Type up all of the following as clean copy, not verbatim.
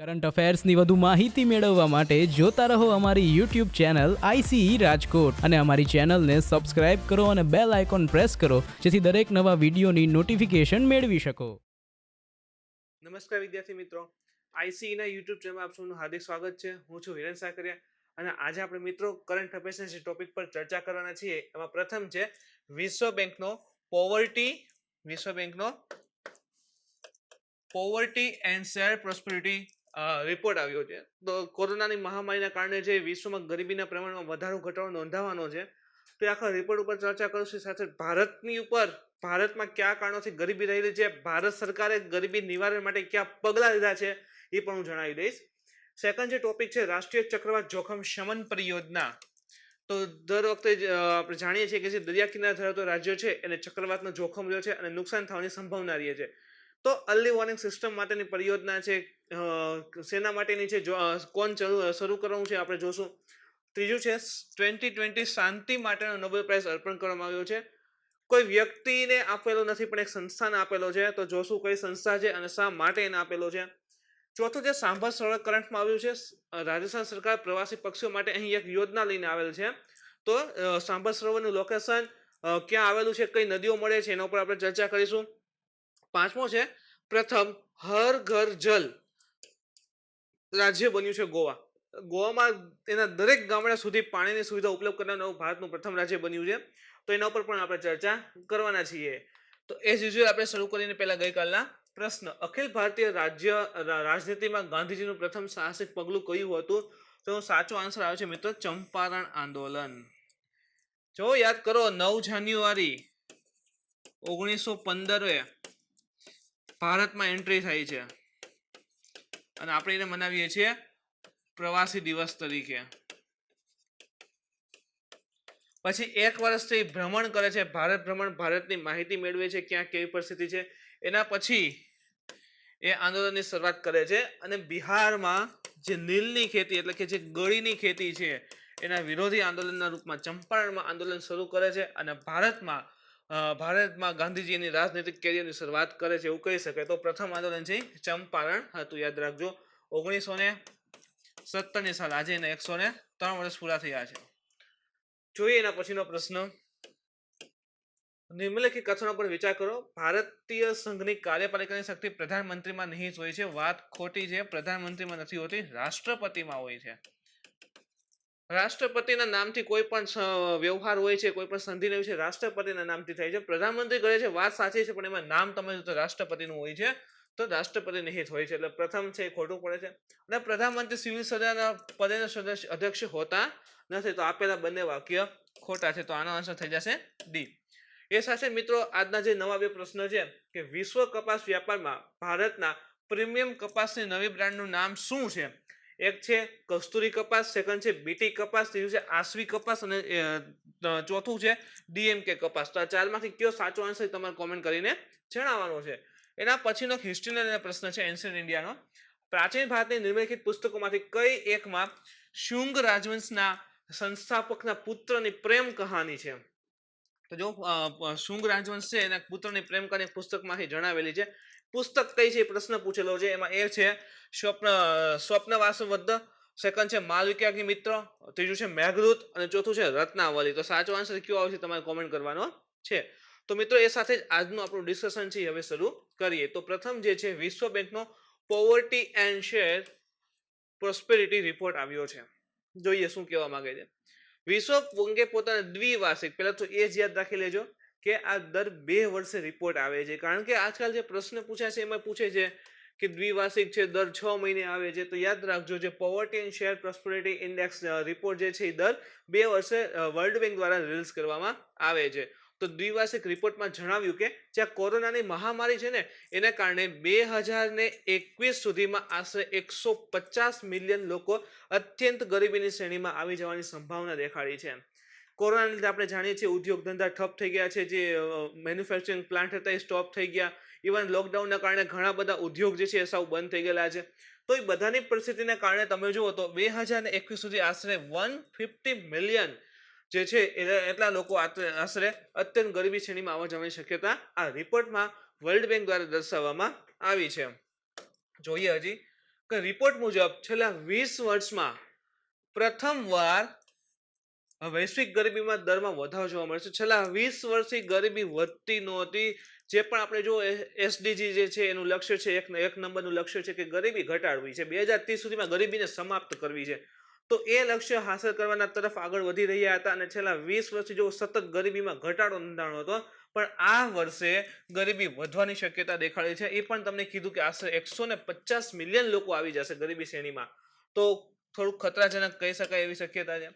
Current અફેર્સની વધુ માહિતી મેળવવા માટે જોતા રહો અમારી યુટ્યુબ ચેનલ આઈસીઈ રાજકોટ અને અમારી ચેનલને સબસ્ક્રાઇબ કરો અને બેલ આઇકોન પ્રેસ કરો જેથી દરેક નવા વિડીયોની નોટિફિકેશન મેળવી શકો. નમસ્કાર વિદ્યાર્થી મિત્રો, આઈસીઈના યુટ્યુબ ચેનલમાં આપ સૌનું હાર્દિક સ્વાગત છે. હું છું હિરેન સાકરિયા અને આજે આપણે મિત્રો કરંટ અફેર્સના જે ટોપિક પર ચર્ચા કરવાના છીએ એમાં પ્રથમ છે વિશ્વ બેંકનો poverty and share prosperity report આવ્યો છે. તો કોરોનાની મહામારીના કારણે જે વિશ્વમાં ગરીબીના પ્રમાણમાં વધારો ઘટાડો નોંધાવાનો છે તો આખા રિપોર્ટ ઉપર ચર્ચા કરશું. સાથે ભારતમાં કયા કારણોથી ગરીબી રહેલી છે, ભારત સરકારે ગરીબી નિવારણ માટે કયા પગલાં લીધા છે એ પણ હું જણાવી દઈશ. સેકન્ડ જે ટોપિક છે રાષ્ટ્રીય ચક્રવાત જોખમ શમન પરિયોજના. તો દર વખતે આપણે જાણીએ છીએ કે જે દરિયા કિનારે ધરાવતા રાજ્યો છે એને ચક્રવાતનો જોખમ રહ્યો છે અને નુકસાન થવાની સંભાવના રહે છે. તો અર્લી વોર્નિંગ સિસ્ટમ માટેની પરિયોજના છે, સેના માટેની છે, કોણ શરૂ કરવાનું છે આપણે જોશું. ત્રીજું છે 2020 શાંતિ માટેનો નોબેલ પ્રાઇઝ અર્પણ કરવામાં આવ્યો છે. કોઈ વ્યક્તિને આપેલો નથી પણ એક સંસ્થાને આપેલો છે. તો જોશું કઈ સંસ્થા છે અને શા માટે એને આપેલો છે. ચોથું છે સાંભર સરોવર કરંટમાં આવ્યું છે. રાજસ્થાન સરકાર પ્રવાસી પક્ષીઓ માટે અહીં એક યોજના લઈને આવેલ છે. તો સાંભર સરોવરનું લોકેશન ક્યાં આવેલું છે, કઈ નદીઓ મળે છે એના ઉપર આપણે ચર્ચા કરીશું. પાંચમો છે પ્રથમ હર ઘર જલ રાજ્ય બન્યું છે ગોવા. ગોવામાં તેના દરેક ગામડા સુધી પાણીની સુવિધા ઉપલબ્ધ કરનારું ભારતનું પ્રથમ રાજ્ય બન્યું છે. તો એના ઉપર પણ આપણે ચર્ચા કરવાના છીએ. તો એઝ યુઝ્યુઅલ આપણે શરૂ કરીને પહેલા ગઈકાલના પ્રશ્ન. અખિલ ભારતીય રાજનીતિમાં ગાંધીજીનું પ્રથમ સાહસિક પગલું કયું હતું? તો સાચો આન્સર આવે છે મિત્રો ચંપારણ આંદોલન. જો યાદ કરો 9 જાન્યુઆરી 1915 ભારતમાં એન્ટ્રી થઈ છે અને આપણે એને મનાવીએ છીએ પ્રવાસી દિવસ તરીકે. પછી એક વર્ષથી ભ્રમણ કરે છે, ભારત ભ્રમણ, ભારતની માહિતી મેળવે છે ક્યાં કેવી પરિસ્થિતિ છે. એના પછી એ આંદોલનની શરૂઆત કરે છે અને બિહારમાં જે નીલની ખેતી એટલે કે જે ગળીની ખેતી છે એના વિરોધી આંદોલનના રૂપમાં ચંપારણમાં આંદોલન શરૂ કરે છે અને ભારતમાં ગાંધીજીની રાજનૈતિક કેરિયરની શરૂઆત કરે છે એવું કહી શકાય. તો પ્રથમ આંદોલન છે ચંપારણ હતું, યાદ રાખજો. 1917 સાલ, આજે એને 103 વર્ષ પૂરા થયા છે. જોઈએ એના પછીનો પ્રશ્ન. નિમ્નલિખિત કથનો પર વિચાર કરો. ભારતીય સંઘની કાર્યપાલિકાની શક્તિ પ્રધાનમંત્રીમાં નિહિત હોય છે. વાત ખોટી છે. પ્રધાનમંત્રીમાં નથી હોતી, રાષ્ટ્રપતિમાં હોય છે. રાષ્ટ્રપતિના નામથી કોઈ પણ વ્યવહાર હોય છે, કોઈ પણ સંધિ હોય છે, રાષ્ટ્રપતિના નામથી થાય છે. પ્રધાનમંત્રી કરે છે, વાત સાચી છે, પણ એમાં નામ તમે તો રાષ્ટ્રપતિનું હોય છે. તો રાષ્ટ્રપતિ નિહિત હોય છે. એટલે પ્રથમ છે ખોટું પડે છે. અને પ્રધાનમંત્રી સિવિલ સદનના પદેના અધ્યક્ષ હોતા નથી. તો આપેલા બંને વાક્ય ખોટા છે. તો આનો આન્સર થઈ જશે ડી. એ સાથે મિત્રો આજના જે નવા બે પ્રશ્ન છે કે વિશ્વ કપાસ વ્યાપારમાં ભારતના પ્રીમિયમ કપાસની નવી બ્રાન્ડનું નામ શું છે? એક છે કસ્તુરી કપાસ, સેકન્ડ છે બીટી કપાસ, ત્રીજું છે આસવી કપાસ અને ચોથું છે ડીએમકે કપાસ. તો આ ચારમાંથી કયો સાચો આન્સર તમારે કોમેન્ટ કરીને જણાવવાનો છે. એના પછીનો હિસ્ટ્રીનો પ્રશ્ન છે એન્શિયન્ટ ઇન્ડિયાનો. પ્રાચીન ભારતની નિમ્નલિખિત પુસ્તકોમાંથી કઈ એકમાં શુંગ રાજવંશના સંસ્થાપકના પુત્રની પ્રેમ કહાની છે? તો જો શુંગ રાજવંશ છે એના પુત્રની પ્રેમ કહાની પુસ્તકમાંથી જણાવેલી છે. પુસ્તક કઈ છે પ્રશ્ન પૂછેલો છે. એમાં એક છે સ્વપ્નવાસવદ્ધ, સેકન્ડ છે માલવિકાગ્નિ મિત્ર, ત્રીજું છે મેઘદૂત અને ચોથું છે રત્નાવલી. તો સાચો આન્સર કયો આવશે તમારે કોમેન્ટ કરવાનો છે. તો મિત્રો એ સાથે જ આજનું આપણું ડિસ્કશન છે હવે શરૂ કરીએ. તો પ્રથમ જે છે વિશ્વ બેંકનો poverty and share prosperity report આવ્યો છે. જોઈએ શું કહેવા માંગે છે. વિશ્વ બેંકે પોતાના દ્વિવાર્ષિક, પહેલા તો એ જ યાદ રાખી લેજો કે આ દર 2 વર્ષે રિપોર્ટ આવે છે. કારણ કે આજકાલ જે પ્રશ્ન પૂછાય છે એમાં પૂછે છે કે દ્વિવાર્ષિક છે, દર 6 મહિને આવે છે. તો યાદ રાખજો જે poverty and share prosperity index report જે છે એ દર 2 વર્ષે વર્લ્ડ બેંક દ્વારા રિલીઝ કરવામાં આવે છે. તો દ્વિવાર્ષિક રિપોર્ટમાં જણાવ્યું કે જ્યાં કોરોનાની મહામારી છે ને એને કારણે 2021 સુધીમાં આશરે 150 મિલિયન લોકો અત્યંત ગરીબીની શ્રેણીમાં આવી જવાની સંભાવના દેખાડી છે. કોરોનાના લીધે આપણે જાણીએ છીએ ઉદ્યોગ ધંધા ઠપ થઈ ગયા છે. જે મેન્યુફેક્ચરિંગ પ્લાન્ટ હતા એ સ્ટોપ થઈ ગયા. ઇવન લોકડાઉનના કારણે ઘણા બધા ઉદ્યોગ જે છે એ સાવ બંધ થઈ ગયેલા છે. તો એ બધાની પરિસ્થિતિના કારણે તમે જુઓ તો 2021 સુધી આશરે 150 મિલિયન જે છે એટલા લોકો આશરે અત્યંત ગરીબી શ્રેણીમાં આવવા જવાની શક્યતા આ રિપોર્ટમાં વર્લ્ડ બેંક દ્વારા દર્શાવવામાં આવી છે. જોઈએ હજી કે રિપોર્ટ મુજબ છેલ્લા 20 વર્ષમાં પ્રથમવાર વૈશ્વિક ગરીબીમાં દરમાં વધારો જોવા મળે છે. છેલ્લા 20 વર્ષથી ગરીબી વધતી નહોતી. જે પણ આપણે જો એસડીજી જે છે એનું લક્ષ્ય છે, એક નંબરનું લક્ષ્ય છે કે ગરીબી ઘટાડવી છે, 2030 સુધીમાં ગરીબીને સમાપ્ત કરવી છે. તો એ લક્ષ્ય હાંસલ કરવાના તરફ આગળ વધી રહ્યા હતા અને છેલ્લા 20 વર્ષથી જો સતત ગરીબીમાં ઘટાડો નોંધાણો હતો, પણ આ વર્ષે ગરીબી વધવાની શક્યતા દેખાડી છે. એ પણ તમને કીધું કે આશરે 150 મિલિયન લોકો આવી જશે ગરીબી શ્રેણીમાં. તો થોડુંક ખતરાજનક કહી શકાય એવી શક્યતા છે.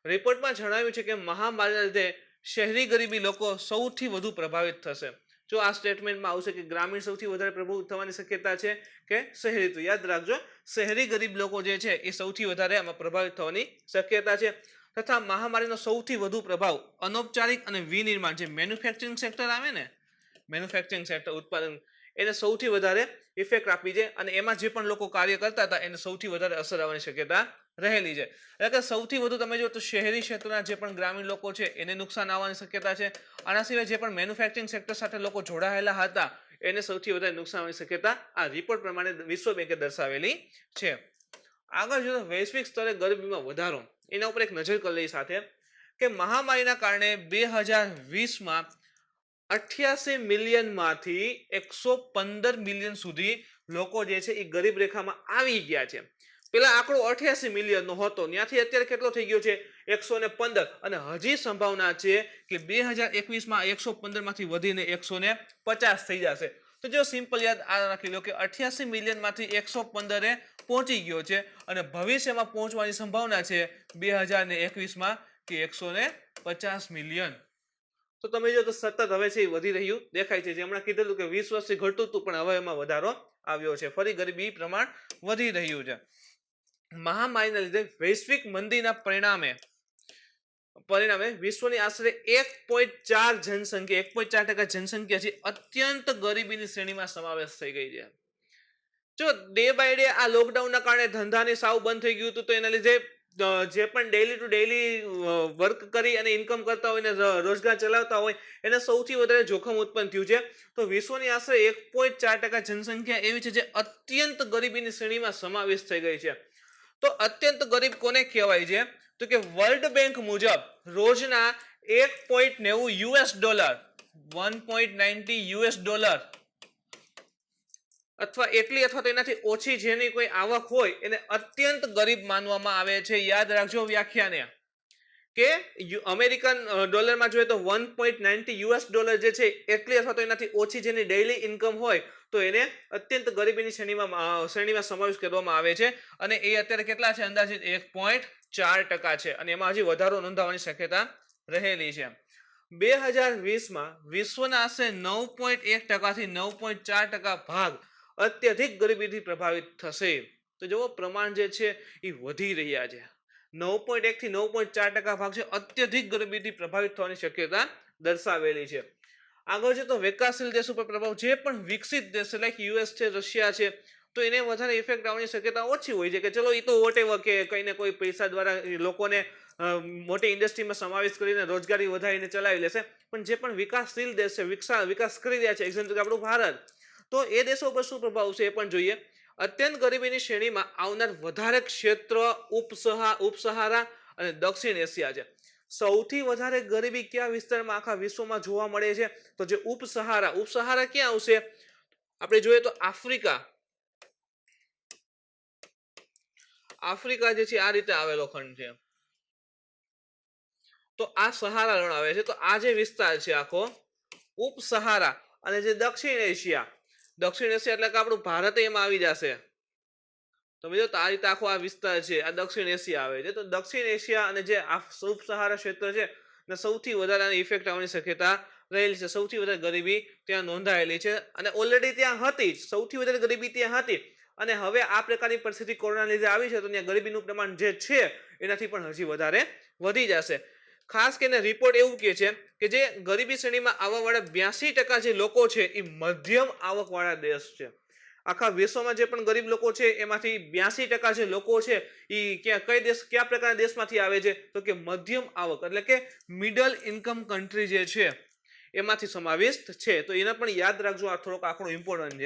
રિપોર્ટમાં જણાવ્યું છે કે મહામારીના લીધે શહેરી ગરીબી લોકો સૌથી વધુ પ્રભાવિત થશે. જો આ સ્ટેટમેન્ટમાં આવશે કે ગ્રામીણ સૌથી વધારે પ્રભાવિત થવાની શક્યતા છે કે શહેરી, તો યાદ રાખજો શહેરી ગરીબ લોકો જે છે એ સૌથી વધારે આમાં પ્રભાવિત થવાની શક્યતા છે. તથા મહામારીનો સૌથી વધુ પ્રભાવ અનૌપચારિક અને વિનિર્માણ જે મેન્યુફેક્ચરિંગ સેક્ટર આવે ને, મેન્યુફેક્ચરિંગ સેક્ટર ઉત્પાદન, એને સૌથી વધારે ઇફેક્ટ આપી છે અને એમાં જે પણ લોકો કાર્ય કરતા હતા એને સૌથી વધારે અસર આવવાની શક્યતા રહેલી છે. એટલે કે સૌથી વધુ તમે જો તો શહેરી ક્ષેત્રના જે પણ ગ્રામીણ લોકો છે એને નુકસાન આવવાની શક્યતા છે. આના સિવાય જે પણ મેન્યુફેક્ચરિંગ સેક્ટર સાથે લોકો જોડાયેલા હતા એને સૌથી વધારે નુકસાન આવવાની શક્યતા આ રિપોર્ટ પ્રમાણે વિશ્વ બેંકે દર્શાવેલી છે. આગળ જો વૈશ્વિક સ્તરે ગરીબીમાં વધારો, એના ઉપર એક નજર કરી લઈ સાથે કે મહામારીના કારણે 2020માં 88 મિલિયનમાંથી 115 મિલિયન સુધી લોકો જે છે એ ગરીબ રેખામાં આવી ગયા છે. પેલા આંકડો 88 મિલિયનનો હતો, ત્યાંથી અત્યારે કેટલો થઈ ગયો છે 115, અને હજી સંભાવના છે કે 2021માં 115 માંથી વધીને 150 થઈ જશે. તો જો સિમ્પલ યાદ આ રાખી લો કે 88 મિલિયનમાંથી 115 પહોંચી ગયો છે અને ભવિષ્યમાં પહોંચવાની સંભાવના છે 2021માં કે 150 મિલિયન. તો તમે જો તો સતત હવે છે એ વધી રહ્યું દેખાય છે. જે હમણાં કીધેલું કે 20 વર્ષથી ઘટતું હતું પણ હવે એમાં વધારો આવ્યો છે, ફરી ગરીબી પ્રમાણ વધી રહ્યું છે. મહામારીના લીધે વૈશ્વિક મંદીના પરિણામે વિશ્વની આશરે 1.4% જનસંખ્યા છે અત્યંત ગરીબીની શ્રેણીમાં સમાવેશ થઈ ગઈ છે. જો ડે બાય ડે આ લોકડાઉનના કારણે ધંધાની સાવ બંધ થઈ ગયું હતું, તો એના લીધે જે પણ ડેલી ટુ ડેલી વર્ક કરી અને ઇન્કમ કરતા હોય ને રોજગાર ચલાવતા હોય એને સૌથી વધારે જોખમ ઉત્પન્ન થયું છે. તો વિશ્વની આશરે 1.4% જનસંખ્યા એવી છે જે અત્યંત ગરીબીની શ્રેણીમાં સમાવેશ થઈ ગઈ છે. તો અત્યંત ગરીબ કોને કહેવાય છે? તો કે વર્લ્ડ બેંક મુજબ રોજના $1.90 $1.90 અથવા એટલી અથવા તો એનાથી ઓછી જેની કોઈ આવક હોય એને અત્યંત ગરીબ માનવામાં આવે છે. યાદ રાખજો વ્યાખ્યાને કે અમેરિકન ડોલરમાં જોઈએ તો $1.90 જે છે એટલી અથવા તો એનાથી ઓછી જેની ડેઈલી ઇન્કમ હોય તો એને અત્યંત ગરીબીની શ્રેણીમાં સમાવેશ કરવામાં આવે છે. અને એ અત્યારે કેટલા છે? અંદાજિત 1.4% છે અને એમાં હજી વધારો નોંધાવાની શક્યતા રહેલી છે. 2020માં વિશ્વના આશરે 9.1% થી 9.4% ભાગ અત્યધિક ગરીબીથી પ્રભાવિત થશે. તો જુઓ પ્રમાણ જે છે એ વધી રહ્યા છે. 9.1 થી 9.4% ભાગ છે અત્યધિક ગરીબીથી પ્રભાવિત થવાની શક્યતા દર્શાવેલી છે. આગળ છે તો વિકાસશીલ દેશ ઉપર પ્રભાવ, જે પણ વિકસિત દેશ લાઈક યુએસ છે, રશિયા છે, તો એને વધારે ઇફેક્ટ આવવાની શક્યતા ઓછી હોય છે કે ચલો એ તો વોટેવર કે કઈ ને કોઈ પૈસા દ્વારા લોકોને મોટી ઇન્ડસ્ટ્રીમાં સમાવેશ કરીને રોજગારી વધારીને ચલાવી લેશે. પણ જે પણ વિકાસશીલ દેશ છે, વિકાસ કરી રહ્યા છે, એક્ઝામ્પલ આપણું ભારત, તો એ દેશો ઉપર શું પ્રભાવ છે એ પણ જોઈએ. અત્યંત ગરીબીની શ્રેણીમાં આવનાર વધારે ક્ષેત્ર ઉપસહારા અને દક્ષિણ એશિયા છે. સૌથી વધારે ગરીબી કયા વિસ્તારમાં આખા વિશ્વમાં જોવા મળે છે? તો જે ઉપસહારા ક્યાં આવશે? આપણે જોઈએ તો આફ્રિકા જે છે આ રીતે આવેલો ખંડ છે, તો આ સહારા રણ આવે છે. તો આ જે વિસ્તાર છે આખો ઉપસહારા, અને જે દક્ષિણ એશિયા એટલે કે આપણું ભારત એમાં આવી જશે. તમે જો તો આ રીતે આખો આ વિસ્તાર છે આ દક્ષિણ એશિયા આવે છે. તો દક્ષિણ એશિયા અને જે ઉપસહારા ક્ષેત્ર છે ને સૌથી વધારે ઇફેક્ટ આવવાની શક્યતા રહેલી છે. સૌથી વધારે ગરીબી ત્યાં નોંધાયેલી છે અને ઓલરેડી ત્યાં હતી જ, સૌથી વધારે ગરીબી ત્યાં હતી. અને હવે આ પ્રકારની પરિસ્થિતિ કોરોના લીધે આવી છે તો ત્યાં ગરીબીનું પ્રમાણ જે છે એનાથી પણ હજી વધારે વધી જશે. ખાસ કરીને રિપોર્ટ એવું કહે છે કે જે ગરીબી શ્રેણીમાં આવવાવાળા 82% જે લોકો છે એ મધ્યમ આવકવાળા દેશ છે. આખા વિશ્વમાં જે પણ ગરીબ લોકો છે એમાંથી 82% જે લોકો છે એ કયા પ્રકારના દેશમાંથી આવે છે? તો કે મધ્યમ આવક એટલે કે મિડલ ઇન્કમ કન્ટ્રી જે છે એમાંથી સમાવિષ્ટ છે. તો એને પણ યાદ રાખજો, આ થોડોક આંકડો ઇમ્પોર્ટન્ટ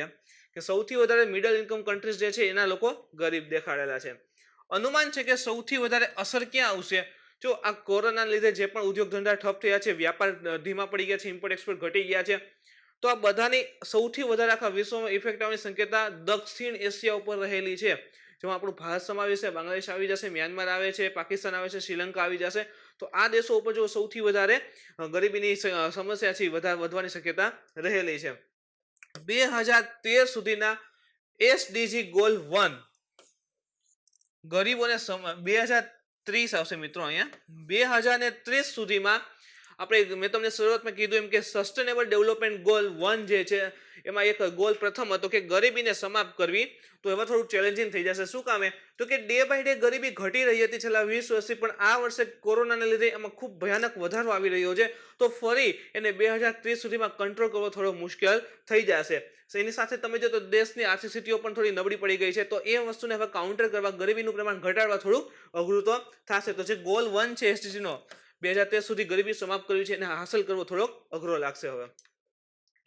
છે કે સૌથી વધારે મિડલ ઇન્કમ કન્ટ્રીઝ જે છે એના લોકો ગરીબ દેખાડેલા છે. અનુમાન છે કે સૌથી વધારે અસર ક્યાં આવશે? જો આ કોરોના લીધે જે પણ ઉદ્યોગ ધંધા ઠપ થયા છે, વ્યાપાર ધીમા પડી ગયા છે, ઇમ્પોર્ટ એક્સપોર્ટ ઘટી ગયા છે, તો આ બધાની સૌથી વધારે આખા વિશ્વમાં ઇફેક્ટ આવવાની શક્યતા દક્ષિણ એશિયા ઉપર રહેલી છે. જેમાં આપણું ભારત સમાવેશ છે, બાંગ્લાદેશ આવી જશે, મ્યાનમાર આવે છે, પાકિસ્તાન આવે છે, શ્રીલંકા આવી જશે. તો આ દેશો ઉપર જો સૌથી વધારે ગરીબીની સમસ્યા છે વધવાની શક્યતા રહેલી છે. 2013 સુધીના એસડીજી ગોલ 1 ગરીબોને 2030 આવશે મિત્રો. અહીંયા 2030 સુધીમાં આપણે મેં તમને શરૂઆતમાં કીધું એમ કે સસ્ટેનેબલ ડેવલપમેન્ટ ગોલ 1 જે છે એમાં એક ગોલ પ્રથમ હતો કે ગરીબીને સમાપ્ત કરવી. તો એમાં થોડું ચેલેન્જિંગ થઈ જશે. શું કામે? તો કે ડે બાય ડે ગરીબી ઘટી રહી હતી છેલ્લા 20 વર્ષથી, પણ આ વર્ષે કોરોનાને લીધે એમાં ખૂબ ભયાનક વધારો આવી રહ્યો છે. તો ફરી એને 2030 સુધીમાં કંટ્રોલ કરવો થોડો મુશ્કેલ થઈ જશે. એની સાથે તમે જો તો દેશની આર્થિક સ્થિતિઓ પણ થોડી નબળી પડી ગઈ છે, તો એ વસ્તુને હવે કાઉન્ટર કરવા, ગરીબીનું પ્રમાણ ઘટાડવા થોડું અઘરું તો થશે. તો જે ગોલ 1 છે એસડીજી નો 2013 સુધી ગરીબી સમાપ્ત કરવી છે, એને હાંસલ કરવો થોડોક અઘરો લાગશે. હવે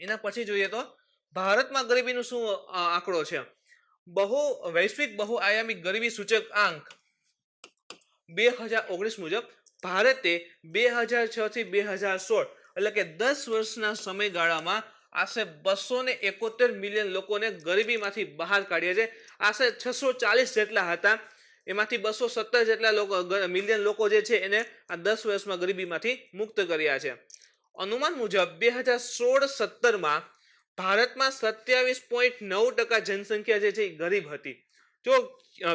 એના પછી જોઈએ તો ભારતમાં ગરીબીનું શું આંકડો છે? વૈશ્વિક બહુઆયામી ગરીબી સૂચક આંક 2019 મુજબ ભારતે 2006 થી 2016 એટલે કે 10 વર્ષના સમયગાળામાં આશરે 271 મિલિયન લોકોને ગરીબીમાંથી બહાર કાઢ્યા છે. આશરે 640 જેટલા હતા, એમાંથી 217 જેટલા મિલિયન લોકો જે છે એને આ 10 વર્ષમાં ગરીબીમાંથી મુક્ત કર્યા છે. અનુમાન મુજબ 2016-17માં ભારતમાં 27.9% જનસંખ્યા જે છે એ ગરીબ હતી. જો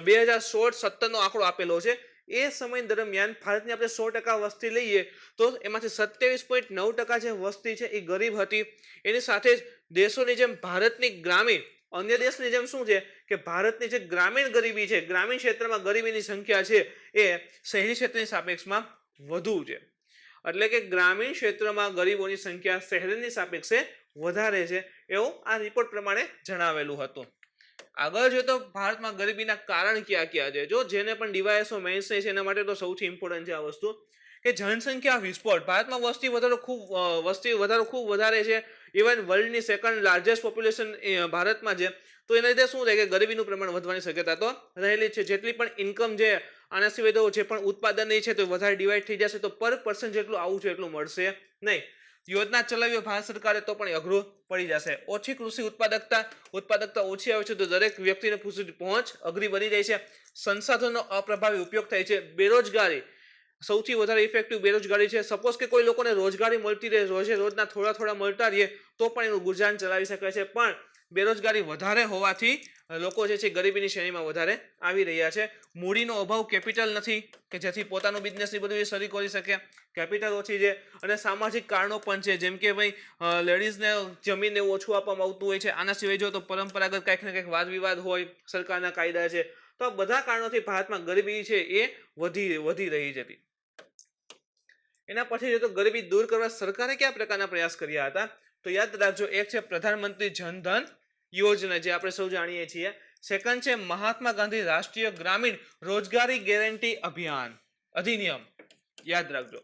2016-17 નો આંકડો આપેલો છે, એ સમય દરમિયાન ભારતની આપણે 100% વસ્તી લઈએ તો એમાંથી 27.9% જે વસ્તી છે એ ગરીબ હતી. એની સાથે જ દેશોની જેમ ભારતની ગ્રામીણ, અન્ય દેશની જેમ શું છે કે ભારતની જે ગ્રામીણ ગરીબી છે, ગ્રામીણ ક્ષેત્રમાં ગરીબીની સંખ્યા છે એ શહેરી ક્ષેત્રની સાપેક્ષમાં વધુ છે. એટલે કે ગ્રામીણ ક્ષેત્રમાં ગરીબોની સંખ્યા શહેરની સાપેક્ષે વધારે છે, એવું આ રિપોર્ટ પ્રમાણે જણાવેલું હતું. આગળ જોઈએ તો ભારતમાં ગરીબીના કારણ ક્યાં ક્યાં છે? જો જેને પણ ડીવાયએસઓ મેન્સ છે એના માટે તો સૌથી ઇમ્પોર્ટન્ટ છે આ વસ્તુ કે જનસંખ્યા વિસ્ફોટ. ભારતમાં વસ્તી વધારો ખૂબ વધારે છે. ઇવન વર્લ્ડની સેકન્ડ લાર્જેસ્ટ પોપ્યુલેશન ભારતમાં છે. તો એના લીધે શું થાય કે ગરીબીનું પ્રમાણ વધવાની શક્યતા તો રહેલી છે. જેટલી પણ ઇન્કમ છે, આના સિવાય તો જે પણ ઉત્પાદન છે તો વધારે ડિવાઈડ થઈ જશે, તો પર પર્સન જેટલું આવું છે એટલું મળશે નહીં. યોજના ચલાવી ભારત સરકારે તો પણ અઘરું પડી જશે. ઓછી કૃષિ ઉત્પાદકતા ઓછી આવે છે તો દરેક વ્યક્તિને પહોંચ અઘરી બની જાય છે. સંસાધનનો અપ્રભાવી ઉપયોગ થાય છે. બેરોજગારી સૌથી વધારે ઇફેક્ટિવ બેરોજગારી છે. સપોઝ કે કોઈ લોકોને રોજગારી મળતી રહે, રોજના થોડા મળતા રહે તો પણ એનું ગુજરાન ચલાવી શકે છે, પણ બેરોજગારી વધારે હોવાથી લોકો જે છે ગરીબીની શ્રેણીમાં વધારે આવી રહ્યા છે. મૂડીનો અભાવ, કેપિટલ નથી કે જેથી પોતાનું બિઝનેસની બધું શરૂ કરી શકે, કેપિટલ ઓછી છે. અને સામાજિક કારણો પણ છે, જેમ કે ભાઈ લેડીઝને જમીનને ઓછું આપવામાં આવતું હોય છે. આના સિવાય જો તો પરંપરાગત કંઈક ને કંઈક વાદ વિવાદ હોય, સરકારના કાયદા છે, તો આ બધા કારણોથી ભારતમાં ગરીબી છે એ વધી રહી હતી. એના પછી તો ગરીબી દૂર કરવા સરકારે કયા પ્રકારના પ્રયાસ કર્યા હતા? તો યાદ રાખજો, એક છે પ્રધાનમંત્રી જનધન યોજના, જે આપણે સૌ જાણીએ છીએ. સેકન્ડ છે મહાત્મા ગાંધી રાષ્ટ્રીય ગ્રામીણ રોજગારી ગેરંટી અધિનિયમ. યાદ રાખજો,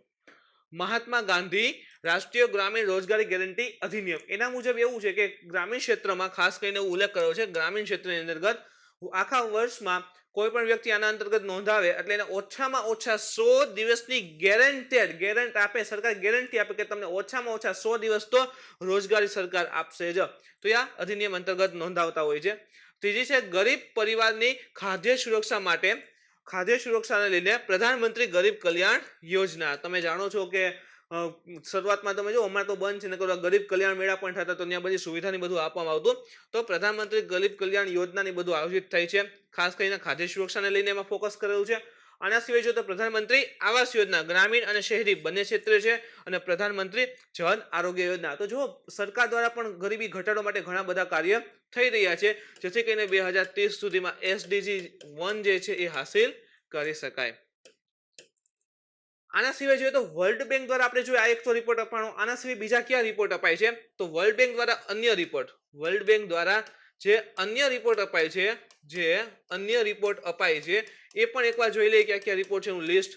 મહાત્મા ગાંધી રાષ્ટ્રીય ગ્રામીણ રોજગારી ગેરંટી અધિનિયમ. એના મુજબ એવું છે કે ગ્રામીણ ક્ષેત્રમાં ખાસ કરીને ઉલ્લેખ કર્યો છે, ગ્રામીણ ક્ષેત્રની અંતર્ગત આખા વર્ષમાં કોઈ પણ વ્યક્તિ આના અંતર્ગત નોંધાવે એટલે એને ઓછામાં ઓછા 100 દિવસની ગેરંટી આપે, સરકાર ગેરંટી આપે કે તમને ઓછામાં ઓછા 100 દિવસ તો રોજગારી સરકાર આપશે જ. તો આ અધિનિયમ અંતર્ગત નોંધાવતા હોય છે. ત્રીજી છે ગરીબ પરિવારની ખાદ્ય સુરક્ષા માટે, ખાદ્ય સુરક્ષાને લઈને પ્રધાનમંત્રી ગરીબ કલ્યાણ યોજના. તમે જાણો છો કે શરૂઆતમાં તમે જો હમણાં તો બંધ છે, ને ગરીબ કલ્યાણ મેળા પણ થતા, તો ત્યાં બધી સુવિધાની બધું આપવામાં આવતું. તો પ્રધાનમંત્રી ગરીબ કલ્યાણ યોજનાની બધું આયોજિત થઈ છે. ખાસ કરીને ખાદ્ય સુરક્ષાને લઈને એમાં ફોકસ કરેલું છે. આના સિવાય જો તો પ્રધાનમંત્રી આવાસ યોજના ગ્રામીણ અને શહેરી બંને ક્ષેત્રે છે, અને પ્રધાનમંત્રી જન આરોગ્ય યોજના. તો જો સરકાર દ્વારા પણ ગરીબી ઘટાડવા માટે ઘણા બધા કાર્ય થઈ રહ્યા છે, જેથી કરીને 2030 સુધીમાં એસડીજી 1 જે છે એ હાસિલ કરી શકાય. આના સિવાય જોઈએ તો વર્લ્ડ બેંક દ્વારા આપણે જોઈએ આ એક તો રિપોર્ટ અપાણો. આના સિવાય બીજા કયા રિપોર્ટ અપાય છે? તો વર્લ્ડ બેંક દ્વારા અન્ય રિપોર્ટ અપાય છે એ પણ એકવાર જોઈ લઈએ કયા કયા રિપોર્ટ છે એનું લિસ્ટ.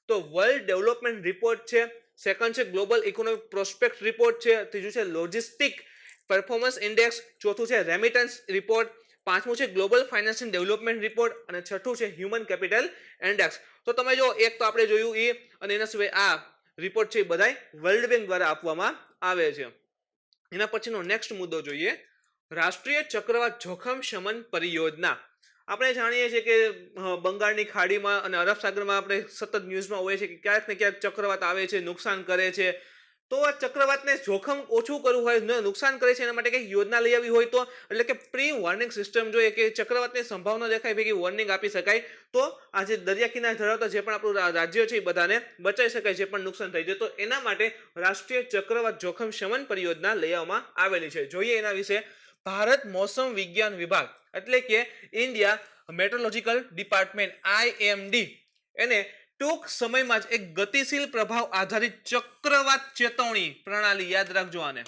તો વર્લ્ડ ડેવલપમેન્ટ રિપોર્ટ છે. સેકન્ડ છે ગ્લોબલ ઇકોનોમિક પ્રોસ્પેક્ટ રિપોર્ટ છે. ત્રીજું છે લોજિસ્ટિક પરફોર્મન્સ ઇન્ડેક્સ, ચોથું છે રેમિટન્સ રિપોર્ટ, પાંચમું છે ગ્લોબલ ફાઇનાન્શિયલ ડેવલપમેન્ટ રિપોર્ટ અને છઠ્ઠું છે હ્યુમન કેપિટલ ઇન્ડેક્સ. તો તમે જો એક તો આપણે જોયું એ, અને એના સિવાય આ રિપોર્ટ છે એ બધાય વર્લ્ડ બેંક દ્વારા આપવામાં આવે છે. એના પછીનો નેક્સ્ટ મુદ્દો જોઈએ, રાષ્ટ્રીય ચક્રવાત જોખમ શમન પરિયોજના. આપણે જાણીએ છીએ કે બંગાળની ખાડીમાં અને અરબ સાગરમાં આપણે સતત ન્યૂઝમાં હોય છે કે ક્યાંક ને ક્યાંક ચક્રવાત આવે છે, નુકસાન કરે છે. તો આ ચક્રવાતને જોખમ ઓછું કરવું હોય, નુકસાન કરે છે, એના માટે કંઈક યોજના લઈ આવી હોય તો, એટલે કે પ્રી વોર્નિંગ સિસ્ટમ જોઈએ કે ચક્રવાતની સંભાવના દેખાય ભેગી વોર્નિંગ આપી શકાય, તો આ જે દરિયા કિનારે ધરાવતા જે પણ આપણું રાજ્ય છે એ બધાને બચાવી શકાય, જે પણ નુકસાન થઈ જાય. તો એના માટે રાષ્ટ્રીય ચક્રવાત જોખમ શમન પરિયોજના લઈ આવવામાં આવેલી છે. જોઈએ એના વિશે. ભારત મોસમ વિજ્ઞાન વિભાગ એટલે કે ઇન્ડિયા મેટ્રોલોજીકલ ડિપાર્ટમેન્ટ IMD એને ટૂંક સમયમાં જ એક ગતિશીલ પ્રભાવ આધારિત ચક્રવાત ચેતવણી પ્રણાલી, યાદ રાખજો આને,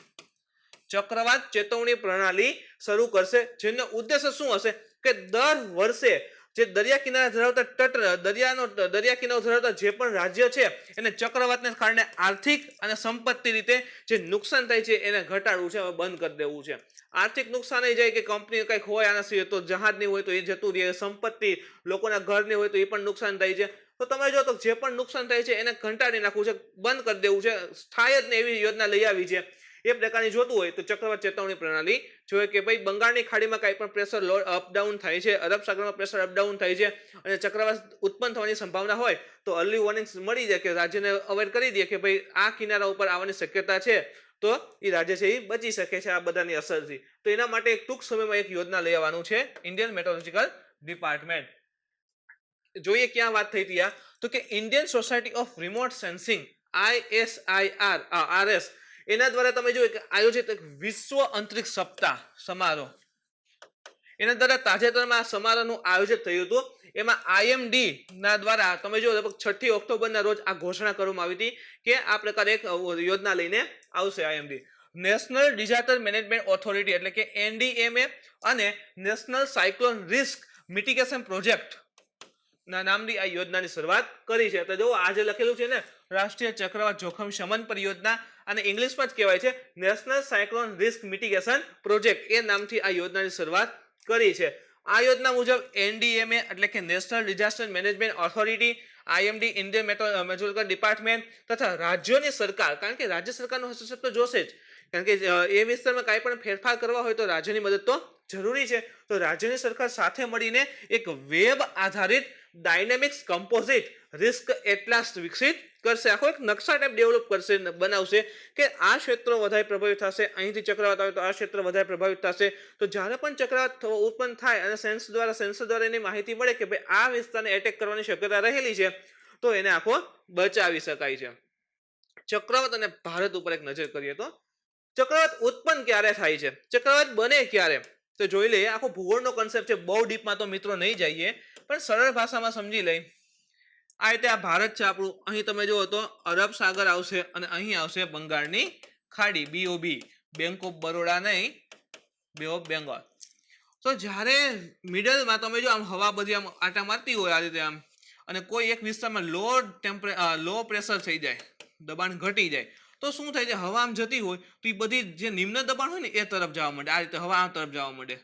ચક્રવાત ચેતવણી પ્રણાલી શરૂ કરશે, જેનો ઉદ્દેશ્ય શું હશે કે દર વર્ષે જે દરિયા કિનારે ધરાવતા દરિયા કિનારો ધરાવતા જે પણ રાજ્ય છે એને ચક્રવાતને કારણે આર્થિક અને સંપત્તિ રીતે જે નુકસાન થાય છે એને ઘટાડવું છે, બંધ કરી દેવું છે. આર્થિક નુકસાન એ જાય કે કંપની કંઈક હોય આના સિવાય, તો જહાજની હોય તો એ જતું રહે, સંપત્તિ લોકોના ઘરની હોય તો એ પણ નુકસાન થાય છે. તો તમે જો તો જે પણ નુકસાન થાય છે એને ઘટાડી નાખવું છે, બંધ કરી દેવું છે, થાય જ ને એવી યોજના લઈ આવી છે. એ પ્રકારની જોતું હોય તો ચક્રવાત ચેતવણી પ્રણાલી જોઈએ કે ભાઈ બંગાળની ખાડીમાં કાંઈ પણ પ્રેશર અપડાઉન થાય છે, અરબ સાગરમાં પ્રેશર અપડાઉન થાય છે અને ચક્રવાત ઉત્પન્ન થવાની સંભાવના હોય તો અર્લી વોર્નિંગ મળી જાય કે રાજ્યને અવેર કરી દે કે ભાઈ આ કિનારા ઉપર આવવાની શક્યતા છે, તો એ રાજ્ય છે એ બચી શકે છે આ બધાની અસરથી. તો એના માટે ટૂંક સમયમાં એક યોજના લઈ આવવાનું છે ઇન્ડિયન મેટ્રોલોજીકલ ડિપાર્ટમેન્ટ. જોઈએ ક્યાં વાત થઈ હતી આ, તો કે Indian society of remote sensing ISIR એના દ્વારા તમે જો આયોજિત એક વિશ્વ અંતરિક્ષ સપ્તાહ સમારોહ, એના દ્વારા તાજેતરમાં આ સમારોહનું આયોજન થયું હતું. એમાં IMD ના દ્વારા તમે જો લગભગ 6 ઓક્ટોબરના રોજ આ ઘોષણા કરવામાં આવી હતી કે આ પ્રકારે એક યોજના લઈને આવશે IMD. National disaster management authority એટલે કે NDMA અને national cyclone risk mitigation project ના નામની આ યોજનાની શરૂઆત કરી છે. તો જો આજે લખેલું છે ને રાષ્ટ્રીય ચક્રવાત જોખમ શમન પરિયોજના, અને ઇંગ્લિશમાં જ કહેવાય છે national cyclone risk mitigation project, એ નામથી આ યોજનાની શરૂઆત કરી છે. આ યોજના મુજબ NDMA એટલે કે national disaster management authority, IMD Indian meteorological department તથા રાજ્યોની સરકાર, કારણ કે રાજ્ય સરકારનો હસ્તક્ષેપ તો જોશે જ, કારણ કે એ વિસ્તારમાં કાંઈ પણ ફેરફાર કરવા હોય તો રાજ્યની મદદ તો જરૂરી છે. તો રાજ્યની સરકાર સાથે મળીને એક વેબ આધારિત ડાયનેમિક્સ કમ્પોઝિટ રિસ્ક એટલાસ વિકસિત કરશે, આખો એક નકશા ટાઈપ ડેવલપ કરશે, બનાવશે કે આ ક્ષેત્રો વધારે પ્રભાવિત થશે, અહીંથી ચક્રવાત આવે તો આ ક્ષેત્ર વધારે પ્રભાવિત થશે. તો જ્યારે પણ ચક્રવાત ઉત્પન્ન થાય અને સેન્સર દ્વારા એની માહિતી મળે કે ભાઈ આ વિસ્તારને એટેક કરવાની શક્યતા રહેલી છે, તો એને આખો બચાવી શકાય છે. ચક્રવાત અને ભારત ઉપર એક નજર કરીએ તો ચક્રવાત ઉત્પન્ન ક્યારે થાય છે, ચક્રવાત બને ક્યારે, તો જોઈ લઈએ. આખો ભૂગોળનો કન્સેપ્ટ છે, બહુ ડીપમાં તો મિત્રો નહીં જઈએ, પણ સરળ ભાષામાં સમજી લઈ. આ રીતે આ ભારત છે આપણું, અહીં તમે જુઓ તો અરબ સાગર આવશે અને અહીં આવશે બંગાળની ખાડી, BOB, બેંક ઓફ બરોડા નહીં, બે ઓફ બેંગોલ. તો જ્યારે મિડલમાં તમે જો આમ હવા બધી આમ આટા મારતી હોય આ રીતે આમ, અને કોઈ એક વિસ્તારમાં લો પ્રેશર થઈ જાય, દબાણ ઘટી જાય, તો શું થાય છે, હવા આમ જતી હોય તો એ બધી જે નિમ્ન દબાણ હોય ને એ તરફ જવા માંડે, આ રીતે હવા આ તરફ જવા માંડે.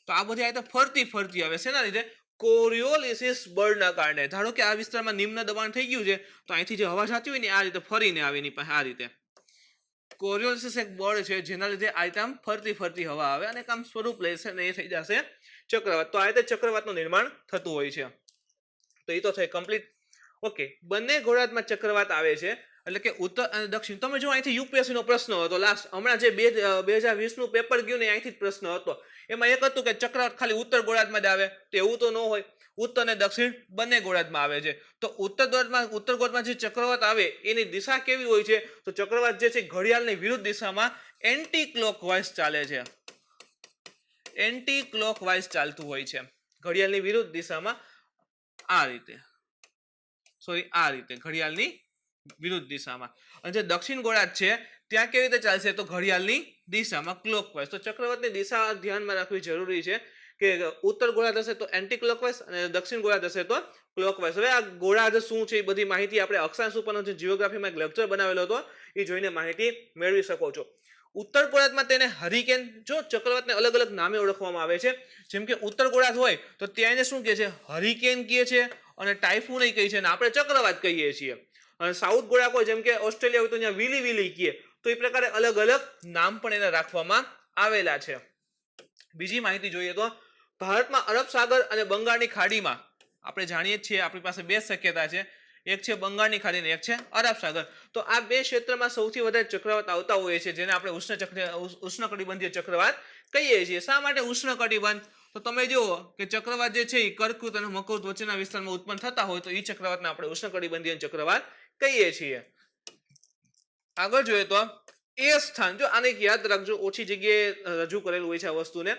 તો આ બધી આ રીતે ફરતી આવે, શેના લીધે, કોરિયોલિસિસ બળના કારણે. ધારો કે આ વિસ્તારમાં નિમ્ન દબાણ થઈ ગયું છે તો અહીંથી જે હવા જતી હોય ને આ રીતે ફરીને આવે એની પાસે, આ રીતે કોરિયોલિસિસ એક બળ છે જેના લીધે આ રીતે આમ ફરતી હવા આવે અને આમ સ્વરૂપ લેશે અને એ થઈ જશે ચક્રવાત. તો આ રીતે ચક્રવાતનું નિર્માણ થતું હોય છે. તો એ તો થઈ કમ્પ્લીટ. ઓકે, બંને ગોળાર્ધમાં ચક્રવાત આવે છે એટલે કે ઉત્તર અને દક્ષિણ. તમે જો અહીંથી UPSC નો પ્રશ્ન હતો લાસ્ટ, હમણાં જે 2020 નું પેપર ગયું ને અહીંથી જ પ્રશ્ન હતો, એમાં એક હતું કે ચક્રવાત ખાલી ઉત્તર ગોળાર્ધમાં જ આવે, તો એવું તો ન હોય, ઉત્તર અને દક્ષિણ બંને ગોળાર્ધમાં આવે છે. તો ઉત્તર ગોળાર્ધમાં જે ચક્રવાત આવે એની દિશા કેવી હોય છે, તો ચક્રવાત જે છે ઘડિયાળની વિરુદ્ધ દિશામાં એન્ટી ક્લોકવાઇઝ ચાલે છે, એન્ટી ક્લોકવાઇઝ ચાલતું હોય છે, ઘડિયાળની વિરુદ્ધ દિશામાં આ રીતે ઘડિયાળની વિરુદ્ધ દિશામાં. અને જે દક્ષિણ ગોળાર્ધ છે ત્યાં કેવી રીતે ચાલશે, તો ઘડિયાળની દિશામાં ક્લોકવાઇઝ. તો ચક્રવાતની દિશા ધ્યાનમાં રાખવી જરૂરી છે કે ઉત્તર ગોળાર્ધ હશે તો એન્ટી ક્લોકવાઇઝ અને દક્ષિણ ગોળાર્ધ હશે તો ક્લોકવાઇઝ. હવે આ ગોળાર્ધ શું છે એ બધી માહિતી આપણે અક્ષાંશ ઉપરનો જે જીઓગ્રાફીમાં એક લેક્ચર બનાવેલો હતો એ જોઈને માહિતી મેળવી શકો છો. ઉત્તર ગોળાર્ધમાં તેને હરિકેન, જો ચક્રવાતને અલગ અલગ નામે ઓળખવામાં આવે છે. જેમ કે ઉત્તર ગોળાર્ધ હોય તો ત્યાં એને શું કહે છે? હરિકેન કહે છે, અને ટાઇફૂન કહે છે, અને આપણે ચક્રવાત કહીએ છીએ. અને સાઉથ ગોળાર્ધ હોય જેમ કે ઓસ્ટ્રેલિયા હોય તો ત્યાં વિલી વિલી કહે. તો એ પ્રકારે અલગ અલગ નામ પણ એને રાખવામાં આવેલા છે. બીજી માહિતી જોઈએ તો ભારતમાં અરબ સાગર અને બંગાળની ખાડીમાં આપણે જાણીએ છીએ આપણી પાસે બે શક્યતા છે. એક છે બંગાળની ખાડી અને એક છે અરબ સાગર. તો આ બે ક્ષેત્રમાં સૌથી વધારે ચક્રવાત આવતા હોય છે, જેને આપણે ઉષ્ણકટિબંધીય ચક્રવાત કહીએ છીએ. શા માટે ઉષ્ણકટિબંધ? તો તમે જુઓ કે ચક્રવાત જે છે એ કર્કવૃત અને મકરવૃત વચ્ચેના વિસ્તારમાં ઉત્પન્ન થતા હોય તો એ ચક્રવાતને આપણે ઉષ્ણકટિબંધીય ચક્રવાત કહીએ છીએ. આગળ જોઈએ તો એ સ્થાન, જો આને યાદ રાખજો, ઓછી જગ્યાએ રજૂ કરેલું હોય છે આ વસ્તુને.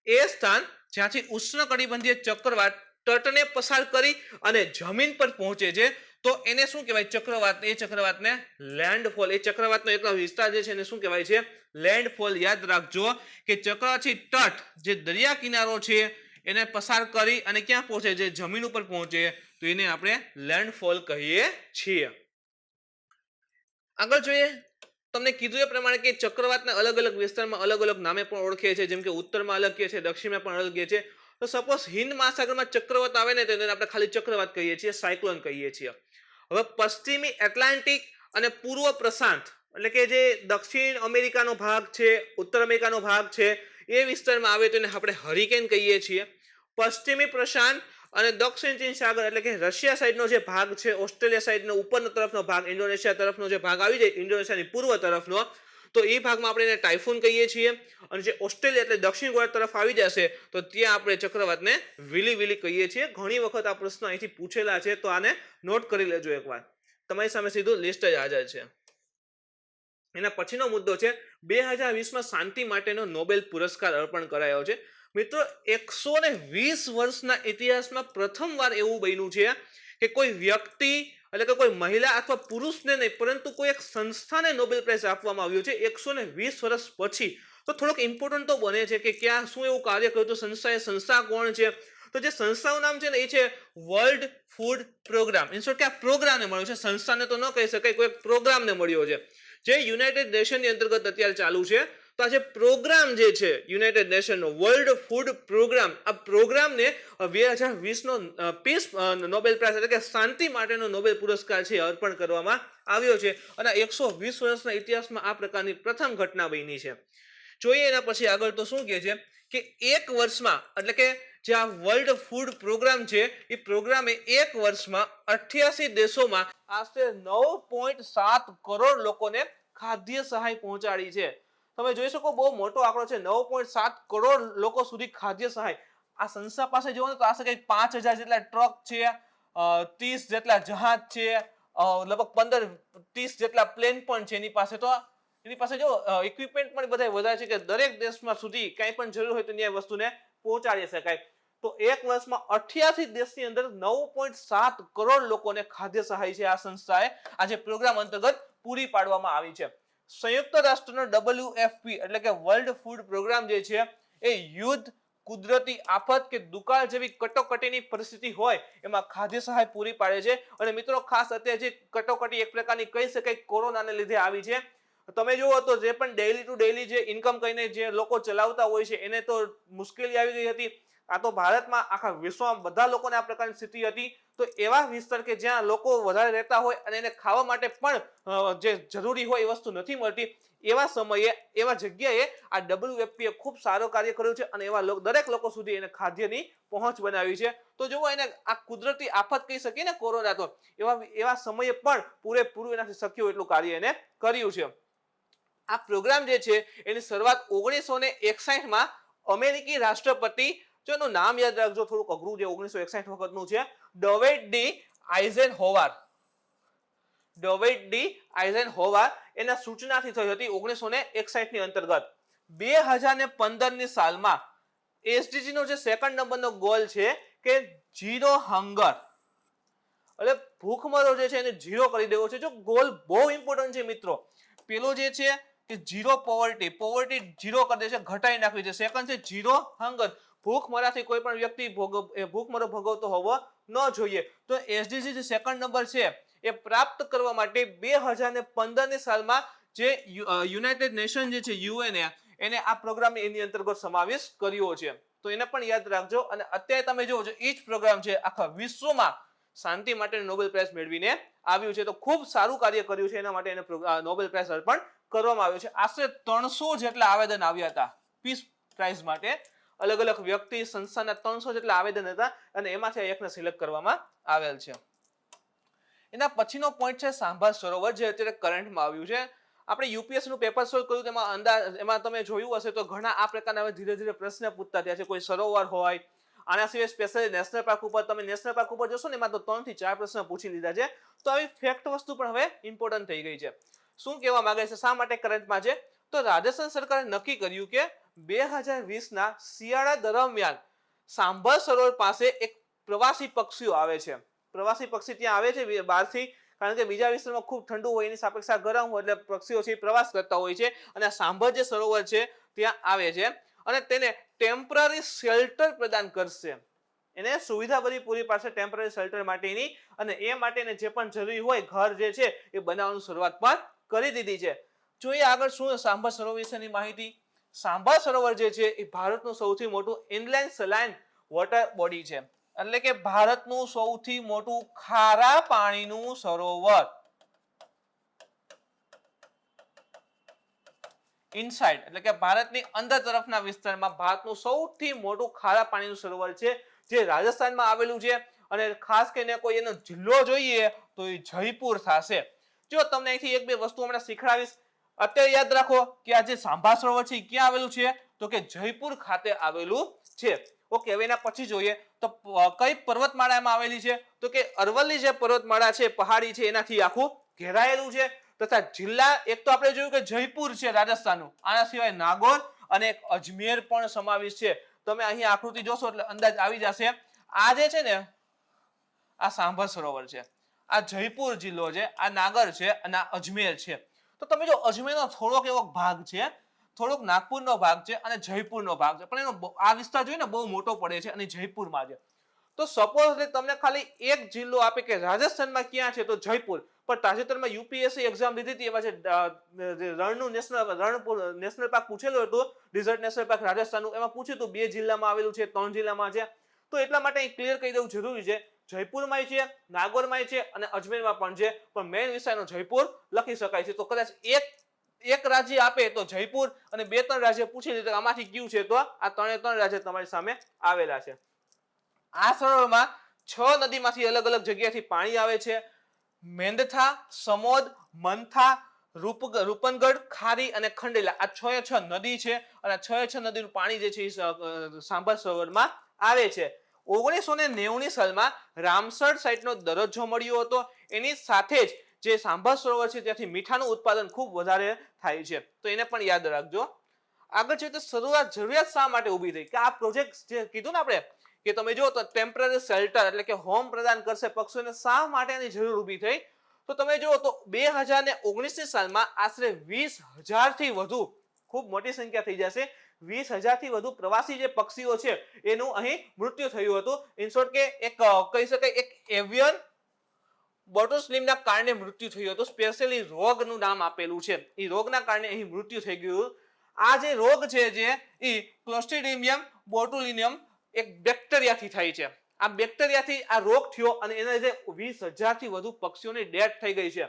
એ સ્થાન જ્યાંથી ઉષ્ણકટિબંધીય ચક્રવાત તટને પસાર કરી અને જમીન પર પહોંચે છે તો એને શું કહેવાય? ચક્રવાત. એ ચક્રવાતને લેન્ડફોલ, એ ચક્રવાતનો એટલો વિસ્તાર જે છે એને શું કહેવાય છે? લેન્ડફોલ. યાદ રાખજો કે ચક્રવાતથી તટ, જે દરિયા કિનારો છે એને પસાર કરી અને ક્યાં પહોંચે છે? જમીન ઉપર પહોંચે તો એને આપણે લેન્ડફોલ કહીએ છીએ. આગળ જોઈએ, તમને કીધું એ પ્રમાણે કે ચક્રવાતના અલગ અલગ વિસ્તારમાં અલગ અલગ નામે પણ ઓળખે છે. જેમ કે ઉત્તરમાં અલગ કહે છે, દક્ષિણમાં પણ અલગ કહે છે. તો સપોઝ હિન્દ મહાસાગરમાં ચક્રવાત આવે ને તો એને આપણે ખાલી ચક્રવાત કહીએ છીએ, સાયક્લોન કહીએ છીએ. હવે પશ્ચિમી એટલાન્ટિક અને પૂર્વ પ્રશાંત, એટલે કે જે દક્ષિણ અમેરિકાનો ભાગ છે, ઉત્તર અમેરિકાનો ભાગ છે, એ વિસ્તારમાં આવે તો એને આપણે હરિકેન કહીએ છીએ. પશ્ચિમી પ્રશાંત અને દક્ષિણ ચીન સાગર, એટલે કે રશિયા સાઈડનો જે ભાગ છે, ઓસ્ટ્રેલિયા સાઈડનો ઉપરનો તરફનો ભાગ, ઇન્ડોનેશિયા તરફનો જે ભાગ આવી જાય, ઇન્ડોનેશિયાની પૂર્વ તરફનો, તો એ ભાગમાં આપણે એને ટાઇફૂન કહીએ છીએ. અને જે ઓસ્ટ્રેલિયા એટલે દક્ષિણ ગોળાર્ધ તરફ આવી જશે તો ત્યાં આપણે ચક્રવાતને વિલી વિલી કહીએ છીએ. ઘણી વખત આ પ્રશ્ન અહીંથી પૂછેલા છે, તો આને નોટ કરી લેજો એકવાર. તમારી સામે સીધું લિસ્ટ જ હાજર છે. એના પછીનો મુદ્દો છે 2020માં શાંતિ માટેનો નોબેલ પુરસ્કાર અર્પણ કરાયો છે. મિત્રો, 120 વર્ષના ઇતિહાસમાં પ્રથમવાર એવું બન્યું છે કે કોઈ વ્યક્તિ, એટલે કે કોઈ મહિલા અથવા પુરુષને નહીં, પરંતુ કોઈ એક સંસ્થાને નોબેલ પ્રાઇઝ આપવામાં આવ્યો છે 120 વર્ષ પછી. તો થોડોક ઇમ્પોર્ટન્ટ તો બને છે કે ક્યાં શું એવું કાર્ય કર્યું હતું સંસ્થાએ. સંસ્થા કોણ છે? તો જે સંસ્થાનું નામ છે ને એ છે world food programme. In short કે આ પ્રોગ્રામને મળ્યો છે, સંસ્થાને તો ન કહી શકાય, કોઈ પ્રોગ્રામને મળ્યો છે જે યુનાઇટેડ નેશનની અંતર્ગત અત્યારે ચાલુ છે. તો આ જે પ્રોગ્રામ જે છે યુનાઇટેડ નેશનનો વર્લ્ડ ફૂડ પ્રોગ્રામ, આ પ્રોગ્રામને 2020નો પીસ નોબેલ પ્રાઇઝ, એટલે કે શાંતિ માટેનો નોબેલ પુરસ્કાર છે અર્પણ કરવામાં આવ્યો છે. અને 120 વર્ષના ઇતિહાસમાં આ પ્રકારની પ્રથમ ઘટના બની છે. જોઈએ એના પછી આગળ તો શું કહે છે કે એક વર્ષમાં, એટલે કે જે આ વર્લ્ડ ફૂડ પ્રોગ્રામ છે એ પ્રોગ્રામે એક વર્ષમાં 88 દેશોમાં આશરે 9.7 કરોડ લોકોને ખાદ્ય સહાય પહોંચાડી છે. તમે જોઈ શકો બહુ મોટો આંકડો છે, 9.7 કરોડ લોકો સુધી ખાદ્ય સહાય. આ સંસ્થા પાસે જોવો ને તો આશરે કંઈક 5000 જેટલા ટ્રક છે, 30 જેટલા જહાજ છે, લગભગ 15-30 જેટલા પ્લેન પણ છે એની પાસે. તો એની પાસે જો ઇક્વિપમેન્ટ પણ બધા વધારે છે કે દરેક દેશમાં સુધી કંઈ પણ જરૂર હોય તો ત્યાં વસ્તુને પહોંચાડી શકાય. તો એક વર્ષમાં 88 દેશની અંદર 9.7 કરોડ લોકોને ખાદ્ય સહાય છે આ સંસ્થાએ આ જે પ્રોગ્રામ અંતર્ગત પૂરી પાડવામાં આવી છે. સંયુક્ત રાષ્ટ્રનો WFP એટલે કે વર્લ્ડ ફૂડ પ્રોગ્રામ જે છે એ યુદ્ધ, કુદરતી આફત કે દુકાળ જેવી કટોકટીની પરિસ્થિતિ હોય એમાં ખાદ્ય સહાય પૂરી પાડે છે. અને મિત્રો, ખાસ અત્યારે જે કટોકટી એક પ્રકારની કહી શકાય કોરોનાને લીધે આવી છે. તમે જુઓ તો જે પણ ડેઈલી ટુ ડેઈલી જે ઇન્કમ કહીને જે લોકો ચલાવતા હોય છે એને તો મુશ્કેલી આવી ગઈ હતી. આ તો ભારતમાં, આખા વિશ્વમાં બધા લોકોને આ પ્રકારની સ્થિતિ હતી. તો એવા વિસ્તાર કે જ્યાં લોકો વધારે રહેતા હોય અને એને ખાવા માટે પણ જે જરૂરી હોય એ વસ્તુ નથી મળતી, એવા સમયે, એવા જગ્યાએ આ WFP ખૂબ સારો કાર્ય કર્યું છે અને એવા દરેક લોકો સુધી એને ખાદ્યની પહોંચ બનાવી છે. તો જુઓ, એને આ કુદરતી આફત કહી શકીએ ને કોરોના, તો એવા સમયે પણ પૂરેપૂરું એનાથી શક્ય એટલું કાર્ય એને કર્યું છે. આ પ્રોગ્રામ જે છે એની શરૂઆત 1961માં અમેરિકી રાષ્ટ્રપતિ, જેનું નામ યાદ રાખજો, થોડુંક અઘરું છે, 1961 વખતનું છે, ડેવિડ ડી આઇઝનહોવર. ડેવિડ ડી આઇઝનહોવર એના સૂચનાથી થઈ હતી 1961 ની અંતર્ગત. 2015ની સાલમાં SDG નો જે સેકન્ડ નંબરનો ગોલ છે કે ઝીરો હંગર, એટલે ભૂખમરો જે છે એને ઝીરો કરી દેવો છે. જો ગોલ બહુ ઇમ્પોર્ટન્ટ છે મિત્રો. પેલો જે છે કે ઝીરો પોવર્ટી, પોવર્ટી ઝીરો કરી દે છે, ઘટાડી નાખવી છે. સેકન્ડ છે ઝીરો હંગર, ભૂખમરાથી કોઈ પણ વ્યક્તિ ભૂખમરો ભોગવતો હોવો ન જોઈએ. તો SDG જે સેકન્ડ નંબર છે એ પ્રાપ્ત કરવા માટે 2015ની સાલમાં જે યુનાઇટેડ નેશન જે છે યુએન એને આ પ્રોગ્રામ એની અંતર્ગત સમાવેશ કર્યો છે. તો એને પણ યાદ રાખજો. અને અત્યારે તમે જોવો છો એ જ પ્રોગ્રામ છે આખા વિશ્વમાં શાંતિ માટે નોબેલ પ્રાઇઝ મેળવીને આવ્યું છે. તો ખૂબ સારું કાર્ય કર્યું છે, એના માટે એને નોબેલ પ્રાઇઝ અર્પણ કરવામાં આવ્યો છે. આશરે 300 જેટલા આવેદન આવ્યા હતા પીસ પ્રાઇઝ માટે. અલગ અલગ વ્યક્તિ સંસ્થાના 300 જેટલા આવેદન હતા અને એમાંથી એકને સિલેક્ટ કરવામાં આવેલ છે. એના પછીનો પોઈન્ટ છે સાંભા સરોવર, જે અત્યારે કરંટમાં આવ્યું છે. આપણે યુપીએસસી નું પેપર સોલ્વ કર્યું તેમાં એમાં તમે જોયું હશે તો ઘણા આ પ્રકારના ધીરે ધીરે પ્રશ્ન પૂછતા થયા છે. કોઈ સરોવર હોય, આના સિવાય સ્પેશિયલી નેશનલ પાર્ક ઉપર, તમે નેશનલ પાર્ક ઉપર જોશો ને એમાં તો 3 થી 4 પ્રશ્ન પૂછી લીધા છે. તો આવી ફેક્ટ વસ્તુ પણ હવે ઇમ્પોર્ટન્ટ થઈ ગઈ છે. શું કહેવા માંગે છે, શા માટે કરંટમાં છે? તો રાજસ્થાન સરકારે નક્કી કર્યું કે 2020ના શિયાળા દરમિયાન સાંભા સરોવર પાસે એક પ્રવાસી પક્ષીઓ આવે છે. પ્રવાસી પક્ષી ત્યાં આવે છે બહારથી, કારણ કે બીજા વિસ્તારમાં ખૂબ ઠંડુ હોય, એની સાપેક્ષા ગરમ હોય, એટલે પક્ષીઓ છે પ્રવાસ કરતા હોય છે અને સાંભા જે સરોવર છે ત્યાં આવે છે અને તેને ટેમ્પરરી શેલ્ટર પ્રદાન કરશે. એને સુવિધા બધી પૂરી પાડશે ટેમ્પરરી શેલ્ટર માટેની, અને એ માટેને જે પણ જરૂરી હોય ઘર જે છે એ બનાવવાની શરૂઆત પણ કરી દીધી છે. જોઈએ આગળ શું સાંભા સરોવર વિશેની માહિતી. સાંભા સરોવર જે છે એ ભારતનું સૌથી મોટું ઇનલેન્ડ સલાઇન વોટર બોડી છે, એટલે કે ભારતનું સૌથી મોટું ખારા પાણીનું સરોવર. ઇનસાઇડ એટલે કે ભારતની અંદર તરફના વિસ્તારમાં ભારતનું સૌથી મોટું ખારા પાણીનું સરોવર છે, જે રાજસ્થાનમાં આવેલું છે. અને ખાસ કરીને કોઈ એનો જિલ્લો જોઈએ તો એ જયપુર થશે. જો તમને અહીંથી એક બે વસ્તુ હમણાં શીખડાવીશ. અત્યારે યાદ રાખો કે આ જે સાંભા સરોવર છે એ ક્યાં આવેલું છે? તો કે જયપુર ખાતે આવેલું છે. ઓકે, હવે એના પછી જોઈએ તો કઈ પર્વતમાળામાં આવેલી છે? તો કે અરવલ્લી જે પર્વતમાળા છે, પહાડી છે, એનાથી આખું ઘેરાયેલું છે. તથા જિલ્લા એક તો આપણે જોયું કે જયપુર છે રાજસ્થાનનું, આના સિવાય નાગોર અને એક અજમેર પણ સમાવેશ છે. તમે અહીં આકૃતિ જોશો એટલે અંદાજ આવી જશે. આ જે છે ને આ સાંભા સરોવર છે, આ જયપુર જિલ્લો છે, આ નાગર છે અને આ અજમેર છે. તો તમે જો અજમેરનો થોડોક એવો ભાગ છે, થોડોક નાગપુરનો ભાગ છે અને જયપુરનો ભાગ છે, પણ એનો આ વિસ્તાર જોઈએ ને બહુ મોટો પડે છે અને જયપુરમાં છે. તો સપોઝ તમને ખાલી એક જિલ્લો આપે કે રાજસ્થાનમાં ક્યાં છે, તો જયપુર. પણ તાજેતરમાં યુપીએસસી એક્ઝામ લીધી હતી, એમાં જે રણનું નેશનલ પાર્ક પૂછેલું હતું, ડિઝર્ટ નેશનલ પાર્ક રાજસ્થાનનું, એમાં પૂછ્યું હતું 2 જિલ્લામાં આવેલું છે, 3 જિલ્લામાં છે. તો એટલા માટે અહીં ક્લિયર કહી દેવું જરૂરી છે. જયપુરમાં છે, નાગોરમાં છે અને અજમેરમાં પણ છે, પણ મેઇન વિષયનો જયપુર લખી શકાય છે. તો કદાચ એક રાજ્ય આપે તો જયપુર અને 2-3 રાજ્ય પૂછી લીધું આમાંથી કયું છે, તો આ 3 રાજ્ય તમારી સામે આવેલા છે. આ સરોવરમાં 6 નદીમાંથી અલગ અલગ જગ્યાથી પાણી આવે છે. મેંદથા, સમોદ, મંથા, રૂપનગઢ, ખારી અને ખંડેલા, આ 6 નદી છે અને 6 નદીનું પાણી જે છે એ સાંભા સરોવરમાં આવે છે. 1990ની સાલમાં રામસર સાઇટનો દરજ્જો મળ્યો હતો. એની સાથે જ જે સાંભા સરોવર છે ત્યાંથી મીઠાનું ઉત્પાદન ખૂબ વધારે થાય છે. તો એને પણ યાદ રાખજો. આગળ છે તો જરૂરિયાત શા માટે ઊભી થઈ કે આ પ્રોજેક્ટ જે કીધું ને આપણે કે તમે જો તો ટેમ્પરરી શેલ્ટર એટલે કે હોમ પ્રદાન કરશે પક્ષીઓને, શા માટે એની જરૂર ઊભી થઈ? તો તમે જો તો 2019ની સાલમાં આશરે 20,000 થી વધુ, ખૂબ મોટી સંખ્યા થઈ જશે, 20,000 થી વધુ પ્રવાસી જે પક્ષીઓ છે એનું અહીં મૃત્યુ થયું હતું. ઇન શોર્ટ કે એક કહી શકાય એક એવિયન બોટુસ્લિમના કારણે મૃત્યુ થયું હતું. સ્પેશિયલી રોગનું નામ આપેલું છે, એ રોગના કારણે અહીં મૃત્યુ થઈ ગયું. આ જે રોગ છે જે એ ક્લોસ્ટ્રીડિયમ બોટુલિનિયમ એક બેક્ટેરિયાથી થાય છે. આ બેક્ટેરિયાથી આ રોગ થયો અને એના લીધે 20,000 થી વધુ પક્ષીઓની ડેથ થઈ ગઈ છે.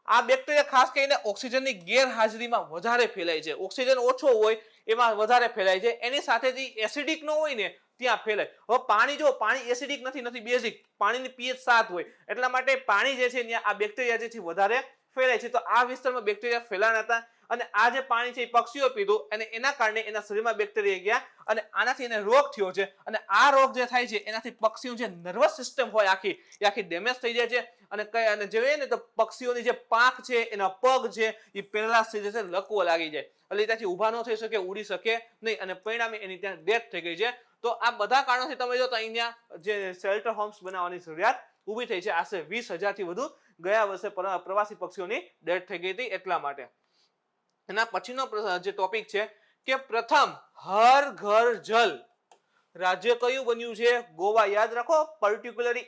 આ બેક્ટેરિયા ખાસ કરીને ઓક્સિજનની ગેરહાજરીમાં વધારે ફેલાય છે. ઓક્સિજન ઓછો હોય એમાં વધારે ફેલાય છે. એની સાથે એસિડિક ન હોય ને ત્યાં ફેલાય. હવે પાણી જો પાણી એસિડિક નથી બેઝિક, પાણીની pH 7 હોય, એટલા માટે પાણી જે છે ત્યાં આ બેક્ટેરિયા જે છે વધારે ફેલાય છે. તો આ વિસ્તારમાં બેક્ટેરિયા ફેલાના હતા અને આ જે પાણી છે એ પક્ષીઓ પીધું અને એના કારણે એના શરીરમાં બેક્ટેરિયા ગયા અને આનાથી એને રોગ થયો છે. અને આ રોગ જે થાય છે એનાથી પક્ષીઓ જે નર્વસ સિસ્ટમ હોય આખી ડેમેજ થઈ જાય છે અને જોઈએ ને તો પક્ષીઓની જે પાંખ છે, એના પગ છે એ પેરાલાઇઝ થઈ જશે, લકવો લાગી જાય, એટલે ત્યાંથી ઊભા ન થઈ શકે, ઉડી શકે નહીં અને પરિણામે એની ત્યાં ડેથ થઈ ગઈ છે. તો આ બધા કારણોથી તમે જો તો અહીંયા જે શેલ્ટર હોમ્સ બનાવવાની જરૂરિયાત ઊભી થઈ છે. આશરે 20,000 થી વધુ ગયા વર્ષે પ્રવાસી પક્ષીઓની ડેથ થઈ ગઈ હતી એટલા માટે. એના પછીનો જે ટોપિક છે કે પ્રથમ હર ઘર જલ રાજ્ય કયું બન્યું છે? ગોવા. યાદ રાખો, પર્ટિક્યુલરલી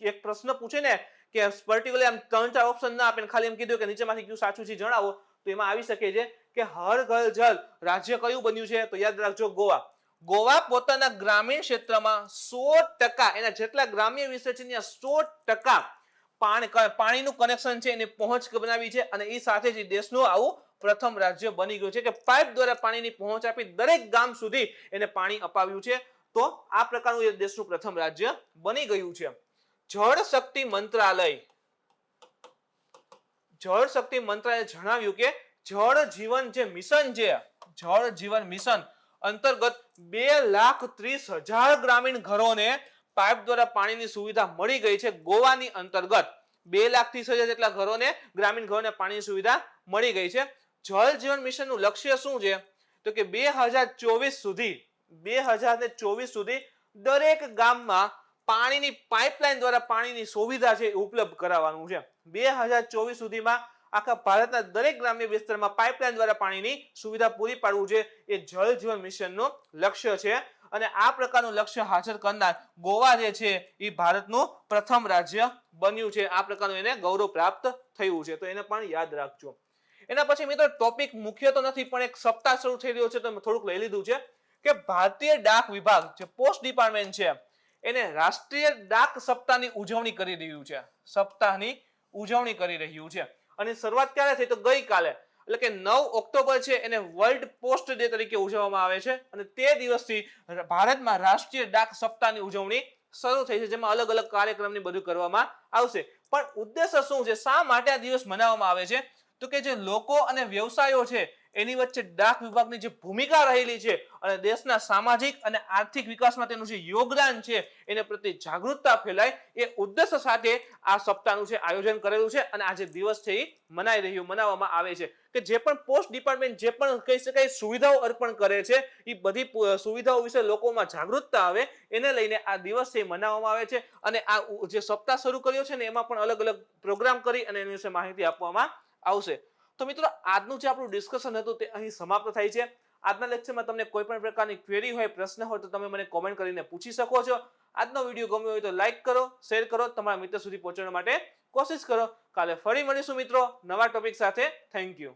એક પ્રશ્ન પૂછે ને કે પર્ટિક્યુલર આમ 3-4 ઓપ્શન ના આપે, ખાલી એમ કીધું કે નીચેમાંથી કયું સાચું છે જણાવો, તો એમાં આવી શકે છે કે હર ઘર જલ રાજ્ય કયું બન્યું છે? તો યાદ રાખજો ગોવા. ગોવા પોતાના ગ્રામીણ ક્ષેત્રમાં 100% એના જેટલા ગ્રામ્ય વિસ્તાર છે ત્યાં 100% પાણીનું કનેક્શન છે એને પહોંચ બનાવી છે, અને એ સાથે જ દેશનું આવું પ્રથમ રાજ્ય બની ગયું છે કે પાઇપ દ્વારા પાણીની પહોંચ આપી દરેક ગામ સુધી એને પાણી અપાવ્યું છે. તો આ પ્રકારનું એ દેશનું પ્રથમ રાજ્ય બની ગયું છે. જળ શક્તિ મંત્રાલય જણાવ્યું કે જળ જીવન જે મિશન છે, જળ જીવન મિશન અંતર્ગત 2,30,000 ગ્રામીણ ઘરોને પાઇપ દ્વારા પાણીની સુવિધા મળી ગઈ છે. ગોવાની અંતર્ગત 2,30,000 જેટલા ઘરોને, ગ્રામીણ ઘરોને પાણીની સુવિધા મળી ગઈ છે. જળ જીવન મિશનનું લક્ષ્ય શું છે? તો કે 2024 સુધી દરેક ગામમાં પાણીની પાઇપલાઇન દ્વારા પાણીની સુવિધા છે ઉપલબ્ધ કરાવવાનું છે. 2024 સુધીમાં આખા ભારતના દરેક ગ્રામ્ય વિસ્તારમાં પાઇપલાઇન દ્વારા પાણીની સુવિધા પૂરી પાડવું છે એ જળ જીવન મિશનનું લક્ષ્ય છે. અને આ પ્રકારનું લક્ષ્ય હાંસલ કરનાર ગોવા જે છે એ ભારતનું પ્રથમ રાજ્ય બન્યું છે. આ પ્રકારનું એને ગૌરવ પ્રાપ્ત થયું છે, તો એને પણ યાદ રાખજો. એના પછી મિત્રો ટોપિક મુખ્ય તો નથી, પણ એક સપ્તાહ શરૂ થઈ રહ્યો છે તો મેં થોડુંક લઈ લીધું છે કે ભારતીય ડાક વિભાગ જે પોસ્ટ ડિપાર્ટમેન્ટ છે એને રાષ્ટ્રીય ડાક સપ્તાહની ઉજવણી કરી રહ્યું છે. સપ્તાહની ઉજવણી કરી રહ્યું છે, અને શરૂઆત ક્યારે થઈ? તો ગઈકાલે, એટલે કે 9 ઓક્ટોબર છે એને વર્લ્ડ પોસ્ટ ડે તરીકે ઉજવવામાં આવે છે, અને તે દિવસથી ભારતમાં રાષ્ટ્રીય ડાક સપ્તાહની ઉજવણી શરૂ થઈ છે, જેમાં અલગ અલગ કાર્યક્રમની બધું કરવામાં આવશે. પણ ઉદ્દેશ્ય શું છે? શા માટે આ દિવસ મનાવવામાં આવે છે? તો કે જે લોકો અને વ્યવસાયો છે એની વચ્ચે ડાક વિભાગની જે ભૂમિકા રહેલી છે અને દેશના સામાજિક અને આર્થિક વિકાસમાં તેનું જે યોગદાન છે એને પ્રત્યે જાગૃતતા ફેલાય એ ઉદ્દેશ્ય સાથે આ સપ્તાહનું છે આયોજન કરેલું છે, અને આ જે દિવસ છે એ મનાવવામાં આવે છે કે જે પણ પોસ્ટ ડિપાર્ટમેન્ટ જે પણ કહી શકાય સુવિધાઓ અર્પણ કરે છે એ બધી સુવિધાઓ વિશે લોકોમાં જાગૃતતા આવે એને લઈને આ દિવસ છે મનાવવામાં આવે છે. અને આ જે સપ્તાહ શરૂ કર્યો છે ને એમાં પણ અલગ અલગ પ્રોગ્રામ કરી અને એની વિશે માહિતી આપવામાં આવશે. તો મિત્રો આજનું જે આપણું ડિસ્કશન હતું તે અહીં સમાપ્ત થાય છે. આજના લેક્ચરમાં તમને કોઈ પણ પ્રકારની ક્વેરી હોય, પ્રશ્ન હોય તો તમે મને કોમેન્ટ કરીને પૂછી શકો છો. આજનો વિડીયો ગમ્યો હોય તો લાઈક કરો, શેર કરો, તમારા મિત્ર સુધી પહોંચાડવા માટે કોશિશ કરો. કાલે ફરી મળીશું મિત્રો નવા ટોપિક સાથે. Thank you.